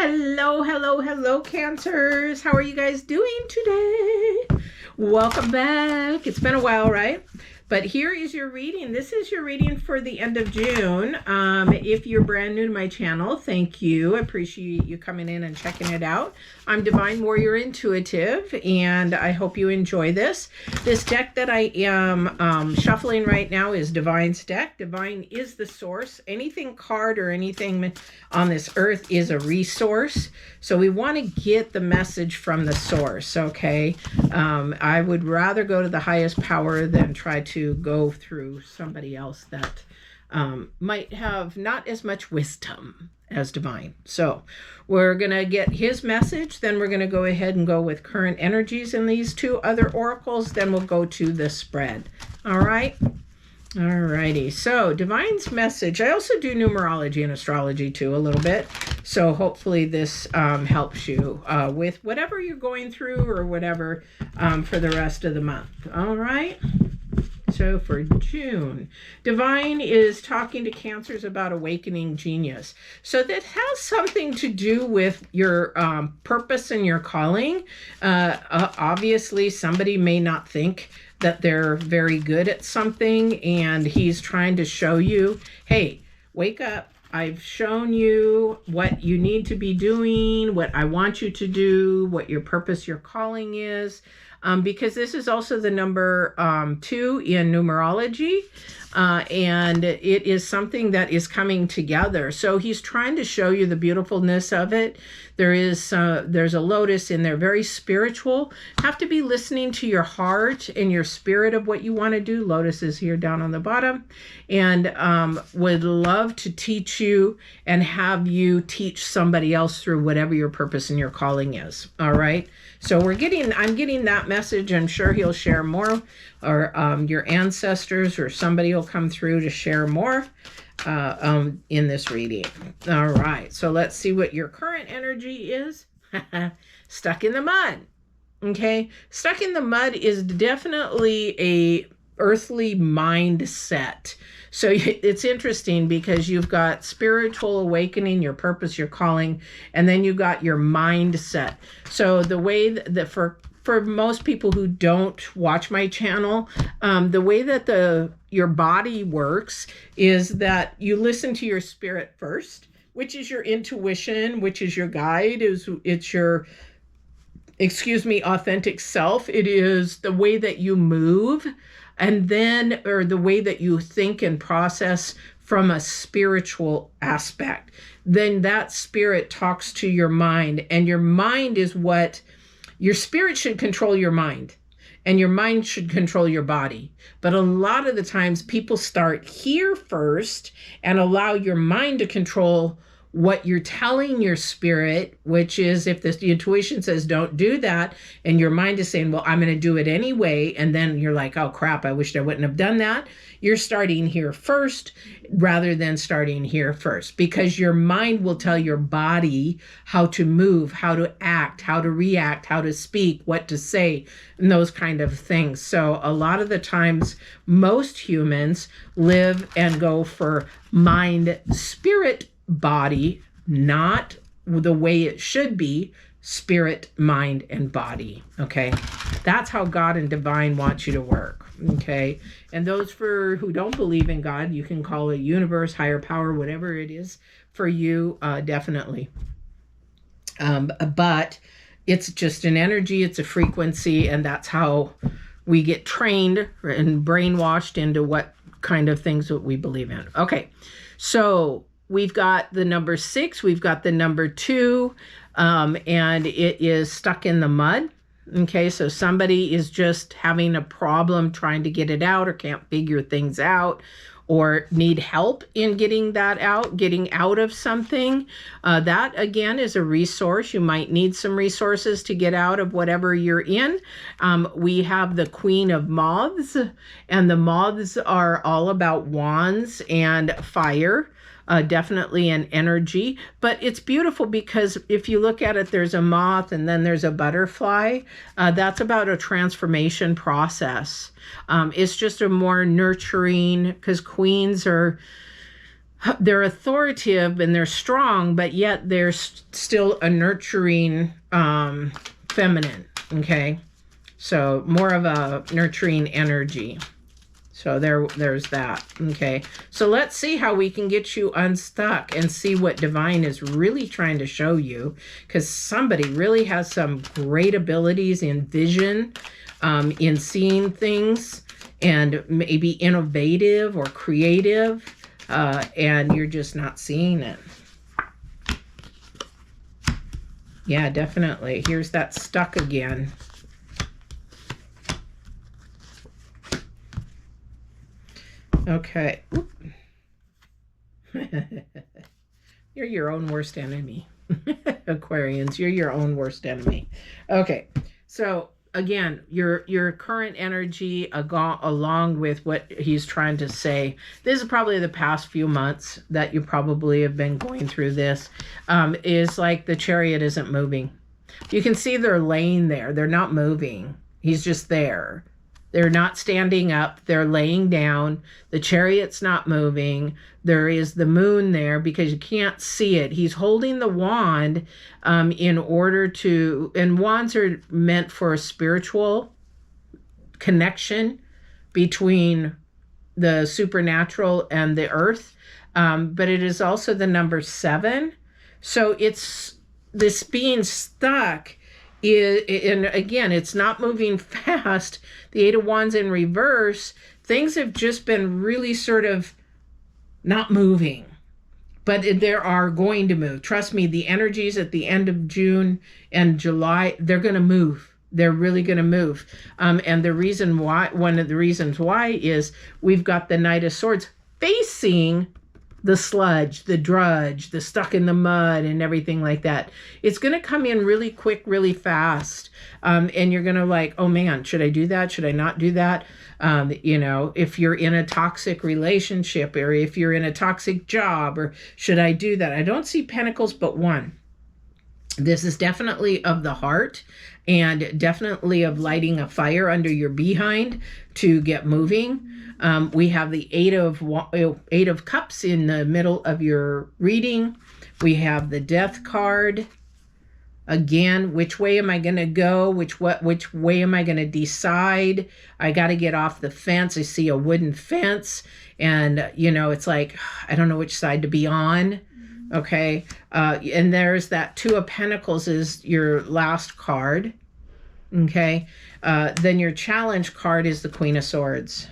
Hello, hello, hello, Cancers. How are you guys doing today? Welcome back. It's been a while, right? But here is your reading. This is your reading for the end of June. If you're brand new to my channel, thank you. I appreciate you coming in and checking it out. I'm Divine Warrior Intuitive, and I hope you enjoy this. This deck that I am shuffling right now is Divine's deck. Divine is the source. Anything card or anything on this earth is a resource. So we want to get the message from the source, okay? I would rather go to the highest power than try to go through somebody else that might have not as much wisdom as Divine. So we're going to get his message, then we're going to go ahead and go with current energies in these two other oracles, then we'll go to the spread. All right? Alrighty, so Divine's message. I also do numerology and astrology too a little bit. So hopefully this helps you with whatever you're going through or whatever for the rest of the month. All right. So for June, Divine is talking to Cancers about awakening genius. So that has something to do with your purpose and your calling. Obviously, somebody may not think that they're very good at something, and he's trying to show you, hey, wake up. I've shown you what you need to be doing, what I want you to do, what your purpose, your calling is. Because this is also the number 2 in numerology, and it is something that is coming together. So he's trying to show you the beautifulness of it. There's a lotus in there, very spiritual. Have to be listening to your heart and your spirit of what you want to do. Lotus is here down on the bottom, and would love to teach you and have you teach somebody else through whatever your purpose and your calling is. All right. So I'm getting that message. I'm sure he'll share more, or your ancestors or somebody will come through to share more in this reading. All right. So let's see what your current energy is. Stuck in the mud. Okay. Stuck in the mud is definitely a earthly mindset. So it's interesting because you've got spiritual awakening, your purpose, your calling, and then you got your mindset. So the way that for most people who don't watch my channel, the way that your body works is that you listen to your spirit first, which is your intuition, which is your guide, it's your authentic self. It is the way that you move, and then, or the way that you think and process from a spiritual aspect. Then that spirit talks to your mind, and your mind is what your spirit should control your mind, and your mind should control your body. But a lot of the times people start here first and allow your mind to control what you're telling your spirit, which is if the intuition says don't do that, and your mind is saying, well, I'm going to do it anyway, and then you're like, oh crap, I wished I wouldn't have done that. You're starting here first rather than starting here first, because your mind will tell your body how to move, how to act, how to react, how to speak, what to say, and those kind of things. So a lot of the times most humans live and go for mind, spirit, body, not the way it should be, spirit, mind, and body. Okay, that's how God and Divine wants you to work. Okay, and those who don't believe in God, you can call it universe, higher power, whatever it is for you, definitely. But it's just an energy, it's a frequency, and that's how we get trained and brainwashed into what kind of things that we believe in. Okay, so we've got the number 6, we've got the number 2, and it is stuck in the mud. Okay, so somebody is just having a problem trying to get it out, or can't figure things out, or need help in getting that out, getting out of something. That again is a resource. You might need some resources to get out of whatever you're in. We have the Queen of Moths, and the moths are all about wands and fire. Definitely an energy, but it's beautiful because if you look at it, there's a moth and then there's a butterfly. That's about a transformation process. It's just a more nurturing, because queens are they're authoritative and they're strong, but yet they're still a nurturing feminine. Okay, so more of a nurturing energy. So there's that. Okay, so let's see how we can get you unstuck and see what divine is really trying to show you, because somebody really has some great abilities in vision, in seeing things, and maybe innovative or creative, and you're just not seeing it. Yeah, definitely. Here's that stuck again. Okay. You're your own worst enemy. Aquarians, you're your own worst enemy. Okay. So again, your current energy along with what he's trying to say. This is probably the past few months that you probably have been going through this. Is like the Chariot isn't moving. You can see they're laying there. They're not moving. He's just there. They're not standing up. They're laying down. The Chariot's not moving. There is the moon there because you can't see it. He's holding the wand in order to, and wands are meant for a spiritual connection between the supernatural and the earth. But it is also the number 7. So it's this being stuck. And again, it's not moving fast. The 8 of Wands in reverse, things have just been really sort of not moving, but they are going to move. Trust me, the energies at the end of June and July, they're going to move. They're really going to move. And the reason why, one of the reasons why is we've got the Knight of Swords facing the sludge, the drudge, the stuck in the mud and everything like that. It's going to come in really quick, really fast. And you're going to like, oh man, should I do that? Should I not do that? You know, if you're in a toxic relationship or if you're in a toxic job, or should I do that? I don't see Pentacles but 1. This is definitely of the heart and definitely of lighting a fire under your behind to get moving. We have the 8 of Cups in the middle of your reading. We have the Death card. Again, which way am I going to go? Which way am I going to decide? I got to get off the fence. I see a wooden fence, and you know, it's like I don't know which side to be on. Okay, and there's that 2 of Pentacles is your last card. Okay, then your challenge card is the Queen of Swords.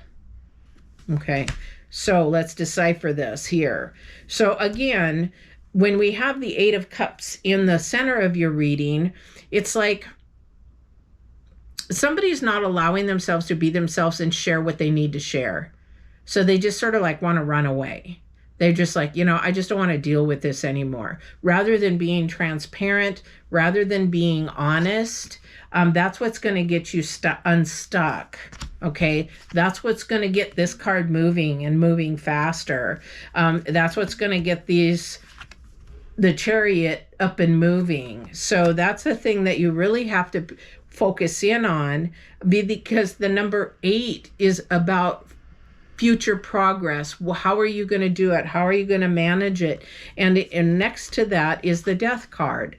Okay, so let's decipher this here. So again, when we have the 8 of Cups in the center of your reading, it's like somebody's not allowing themselves to be themselves and share what they need to share. So they just sort of like want to run away. They're just like, you know, I just don't want to deal with this anymore. Rather than being transparent, rather than being honest, that's what's going to get you unstuck. Okay, that's what's going to get this card moving and moving faster. That's what's going to get the Chariot up and moving. So that's the thing that you really have to focus in on, because the number 8 is about future progress. Well, how are you going to do it? How are you going to manage it? And next to that is the Death card.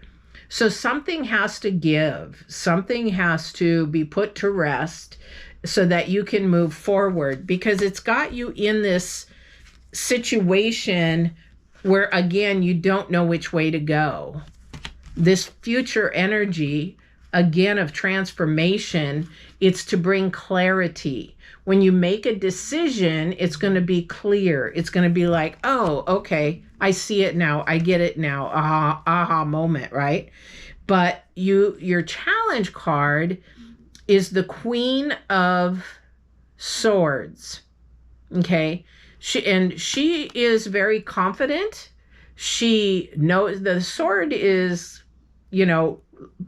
So something has to give. Something has to be put to rest so that you can move forward, because it's got you in this situation where, again, you don't know which way to go. This future energy, again, of transformation, it's to bring clarity. When you make a decision, it's going to be clear. It's going to be like, oh, okay, I see it now. I get it now. Aha moment, right? But your challenge card is the Queen of Swords. Okay? She is very confident. She knows the sword is, you know,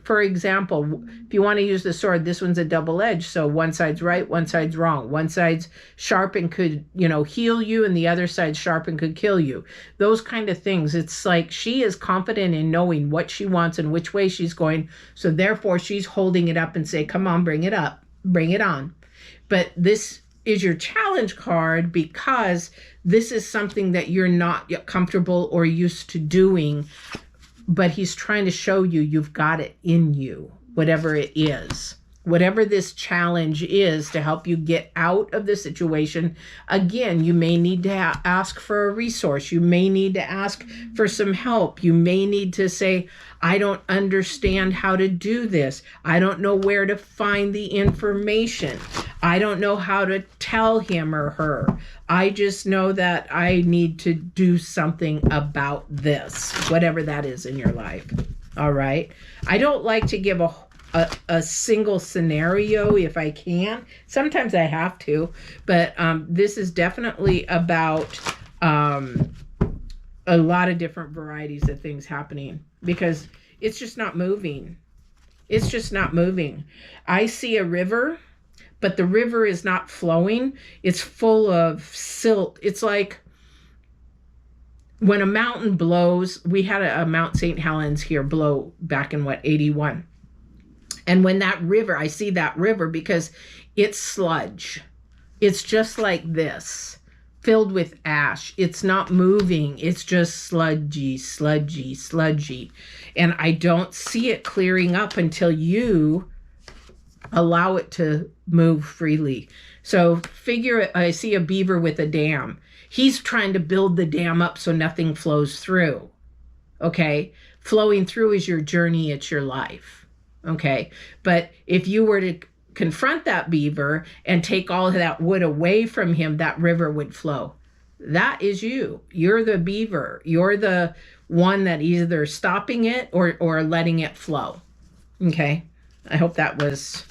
for example, if you want to use the sword, this one's a double edge. So one side's right, one side's wrong. One side's sharp and could, you know, heal you, and the other side's sharp and could kill you. Those kind of things. It's like she is confident in knowing what she wants and which way she's going. So therefore she's holding it up and say, come on, bring it up, bring it on. But this is your challenge card because this is something that you're not yet comfortable or used to doing, but he's trying to show you you've got it in you, whatever it is. Whatever this challenge is to help you get out of the situation. Again, you may need to ask for a resource. You may need to ask for some help. You may need to say, I don't understand how to do this. I don't know where to find the information. I don't know how to tell him or her. I just know that I need to do something about this, whatever that is in your life. All right. I don't like to give a single scenario if I can. Sometimes I have to, but this is definitely about a lot of different varieties of things happening because it's just not moving. It's just not moving. I see a river, but the river is not flowing. It's full of silt. It's like when a mountain blows. We had a Mount St. Helens here blow back in 81. And when that river, I see that river because it's sludge. It's just like this, filled with ash. It's not moving. It's just sludgy, sludgy, sludgy. And I don't see it clearing up until you allow it to move freely. So figure, I see a beaver with a dam. He's trying to build the dam up so nothing flows through. Okay? Flowing through is your journey. It's your life. Okay, but if you were to confront that beaver and take all of that wood away from him, that river would flow. That is you. You're the beaver. You're the one that either stopping it or letting it flow. Okay, I hope that was,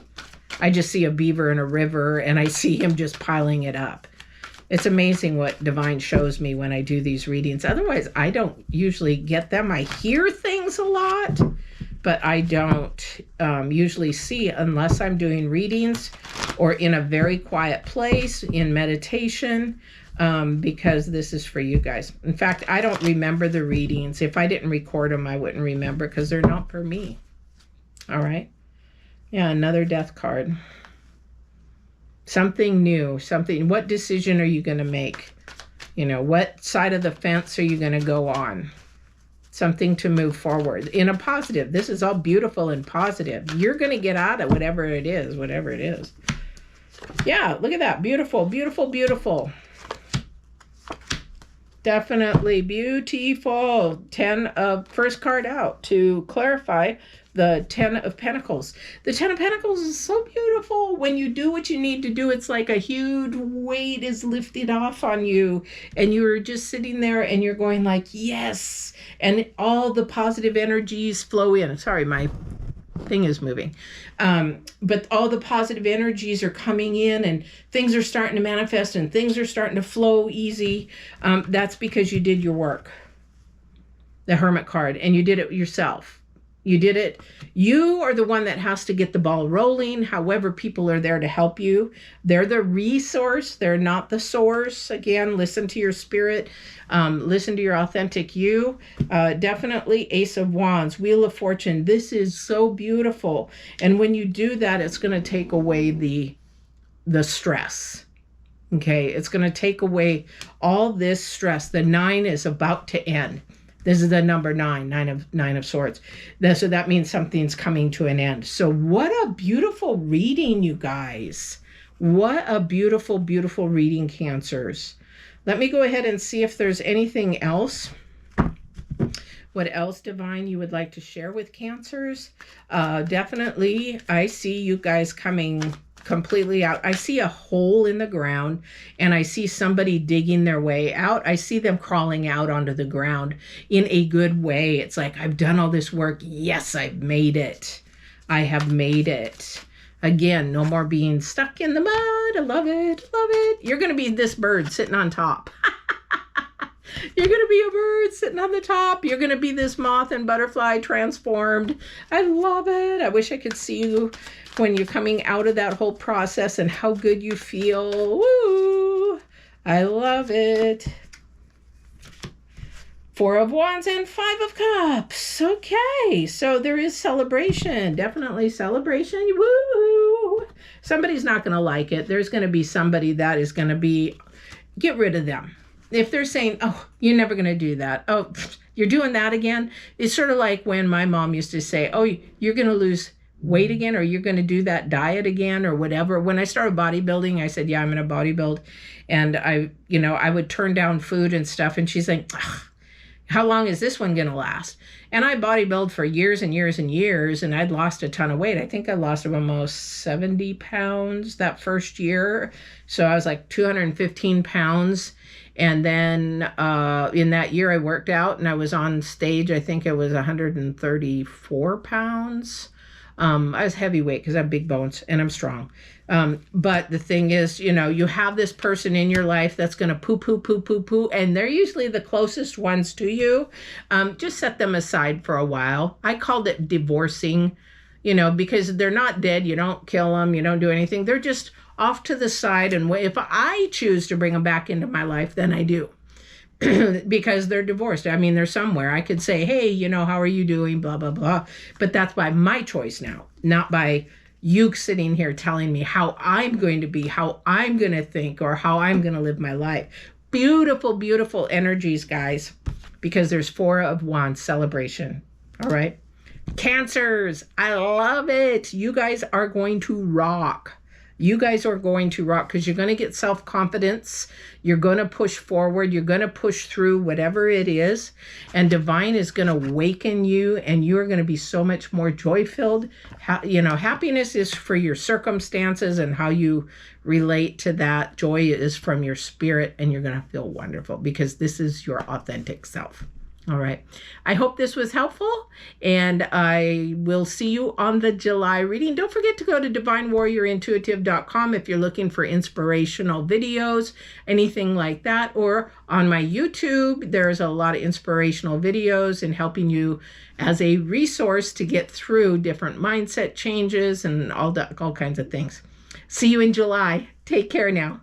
I just see a beaver in a river and I see him just piling it up. It's amazing what divine shows me when I do these readings. Otherwise, I don't usually get them. I hear things a lot, but I don't usually see unless I'm doing readings or in a very quiet place in meditation, because this is for you guys. In fact, I don't remember the readings. If I didn't record them, I wouldn't remember because they're not for me. All right. Yeah, another death card. Something new, something. What decision are you going to make? You know, what side of the fence are you going to go on? Something to move forward in a positive. This is all beautiful and positive. You're going to get out of whatever it is, whatever it is. Yeah, look at that. Beautiful, beautiful, beautiful. Definitely beautiful. 10 of, first card out to clarify the 10 of Pentacles. The 10 of Pentacles is so beautiful. When you do what you need to do, it's like a huge weight is lifted off on you and you're just sitting there and you're going like, yes. And all the positive energies flow in. Sorry, my thing is moving. But all the positive energies are coming in and things are starting to manifest and things are starting to flow easy. That's because you did your work. The Hermit card, and you did it yourself. You did it. You are the one that has to get the ball rolling. However, people are there to help you. They're the resource. They're not the source. Again, listen to your spirit. Listen to your authentic you. Definitely Ace of Wands, Wheel of Fortune. This is so beautiful. And when you do that, it's going to take away the stress. Okay, it's going to take away all this stress. The 9 is about to end. This is the number 9, nine of swords. So that means something's coming to an end. So what a beautiful reading, you guys. What a beautiful, beautiful reading, Cancers. Let me go ahead and see if there's anything else. What else, Divine, you would like to share with Cancers? Definitely, I see you guys coming completely out. I see a hole in the ground and I see somebody digging their way out. I see them crawling out onto the ground in a good way. It's like, I've done all this work. Yes, I've made it. I have made it. Again, no more being stuck in the mud. I love it. Love it. You're going to be this bird sitting on top. You're going to be a bird sitting on the top. You're going to be this moth and butterfly transformed. I love it. I wish I could see you when you're coming out of that whole process and how good you feel. Woo! I love it. 4 of Wands and 5 of Cups. Okay, so there is celebration. Definitely celebration. Woo! somebody's not going to like it. There's going to be somebody that is going to be, get rid of them. If they're saying, oh, you're never going to do that. Oh, you're doing that again. It's sort of like when my mom used to say, oh, you're going to lose weight again, or you're going to do that diet again, or whatever. When I started bodybuilding, I said, yeah, I'm going to bodybuild. And I would turn down food and stuff. And she's like, how long is this one going to last? And I bodybuilded for years and years and years, and I'd lost a ton of weight. I think I lost almost 70 pounds that first year. So I was like 215 pounds. And then in that year I worked out, and I was on stage. I think it was 134 pounds. I was heavyweight because I have big bones and I'm strong. But the thing is, you have this person in your life that's going to poo, and they're usually the closest ones to you. Just set them aside for a while. I called it divorcing, because they're not dead. You don't kill them. You don't do anything. They're just off to the side. And if I choose to bring them back into my life, then I do. Because they're divorced. I mean, they're somewhere. I could say, hey, how are you doing? Blah, blah, blah. But that's by my choice now, not by you sitting here telling me how I'm going to be, how I'm going to think, or how I'm going to live my life. Beautiful, beautiful energies, guys, because there's 4 of Wands celebration. All right. Cancers, I love it. You guys are going to rock. You guys are going to rock because you're going to get self-confidence. You're going to push forward. You're going to push through whatever it is. And divine is going to awaken you, and you're going to be so much more joy-filled. Happiness is for your circumstances and how you relate to that. Joy is from your spirit, and you're going to feel wonderful because this is your authentic self. All right. I hope this was helpful, and I will see you on the July reading. Don't forget to go to divinewarriorintuitive.com if you're looking for inspirational videos, anything like that, or on my YouTube. There's a lot of inspirational videos and helping you as a resource to get through different mindset changes and all kinds of things. See you in July. Take care now.